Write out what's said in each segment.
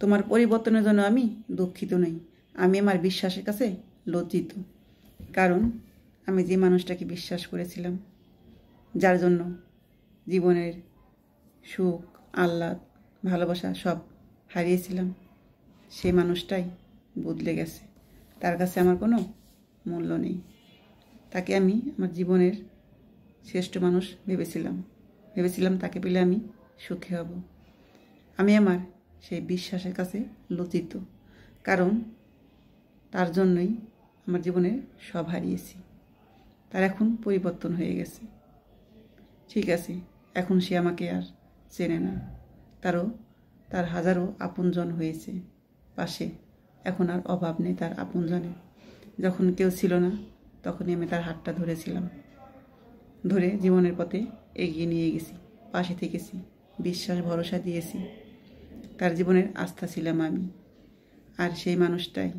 তোমার পরিবর্তনের জন্য আমি দুঃখিত নই, আমি আমার বিশ্বাসের কাছে লজ্জিত। কারণ আমি যে মানুষটাকে বিশ্বাস করেছিলাম, যার জন্য জীবনের সুখ, আহ্লাদ, ভালোবাসা সব হারিয়েছিলাম, সেই মানুষটাই বদলে গেছে। তার কাছে আমার কোনো মূল্য নেই। তাকে আমি আমার জীবনের শ্রেষ্ঠ মানুষ ভেবেছিলাম তাকে পেলে আমি সুখী হব। আমি আমার সেই বিশ্বাসের কাছে লজ্জিত, কারণ তার জন্যই আমার জীবনে সব হারিয়েছি। তার এখন পরিবর্তন হয়ে গেছে। ঠিক আছে, এখন সে আমাকে আর চেনে না। তার হাজারো আপনজন হয়েছে পাশে, এখন আর অভাব নেই তার আপনজনের। যখন কেউ ছিল না, তখনই আমি তার হাতটা ধরেছিলাম, ধরে জীবনের পথে এগিয়ে নিয়ে গেছি, পাশে থেকেছি, বিশ্বাস ভরসা দিয়েছি। তার জীবনের আস্থা ছিলাম আমি। আর সেই মানুষটাই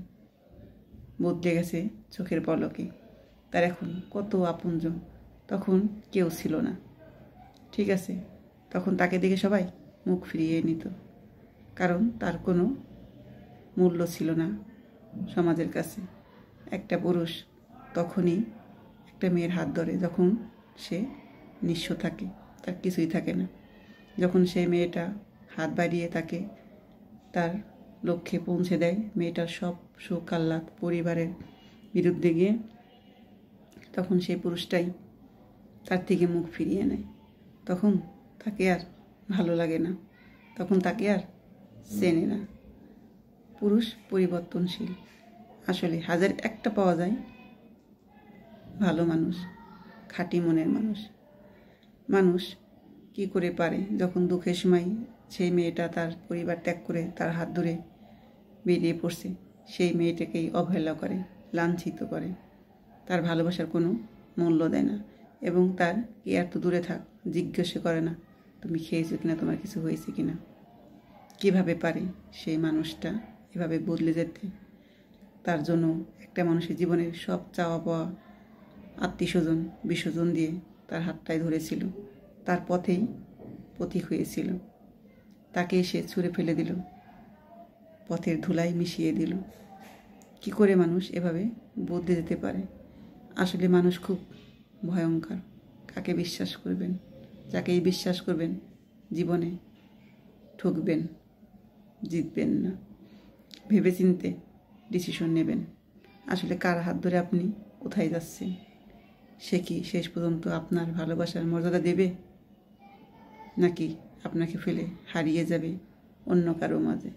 বদলে গেছে চোখের পলকে। তার এখন কত আপনজন, তখন কেউ ছিল না। ঠিক আছে, তখন তাকে দেখে সবাই মুখ ফিরিয়ে নিত, কারণ তার কোনো মূল্য ছিল না সমাজের কাছে। একটা পুরুষ তখনই একটা মেয়ের হাত ধরে যখন সে নিঃস্ব থাকে, তার কিছুই থাকে না। যখন সেই মেয়েটা হাত বাড়িয়ে তাকে তার লক্ষ্যে পৌঁছে দেয়, মেয়েটার সব সুখ আহ্লাদ পরিবারের বিরুদ্ধে গিয়ে, তখন সেই পুরুষটাই তার থেকে মুখ ফিরিয়ে নেয়। তখন তাকে আর ভালো লাগে না, তখন তাকে আর চেনে না। পুরুষ পরিবর্তনশীল। আসলে হাজার একটা পাওয়া যায় ভালো মানুষ, খাঁটি মনের মানুষ। মানুষ কি করে পারে, যখন দুঃখের সময় সেই মেয়েটা তার পরিবার ত্যাগ করে তার হাত ধরে বেরিয়ে পড়ছে, সেই মেয়েটাকেই অবহেলা করে, লাঞ্ছিত করে, তার ভালোবাসার কোনো মূল্য দেয় না, এবং তার কেয়ার তো দূরে থাক, জিজ্ঞাসা করে না তুমি খেয়েছো কিনা, তোমার কিছু হয়েছে কিনা। কিভাবে পারে সেই মানুষটা এভাবে বদলে যেতে? তার জন্য একটা মানুষের জীবনের সব চাওয়া পাওয়া, আত্মীয়স্বজন বিসর্জন দিয়ে তার হাতটাই ধরেছিল, তার পথেই পথিক হয়েছিল। তাকে সে ছুঁড়ে ফেলে দিল, পথের ধুলায় মিশিয়ে দিল। কি করে মানুষ এভাবে বদলে যেতে পারে? আসলে মানুষ খুব ভয়ঙ্কর। কাকে বিশ্বাস করবেন? যাকেই বিশ্বাস করবেন জীবনে ঠকবেন, জিতবেন না। ভেবেচিন্তে ডিসিশন নেবেন। আসলে কার হাত ধরে আপনি কোথায় যাচ্ছেন? সে কি শেষ পর্যন্ত আপনার ভালোবাসার মর্যাদা দেবে, নাকি আপনাকে ফেলে হারিয়ে যাবে অন্য কারো মাঝে?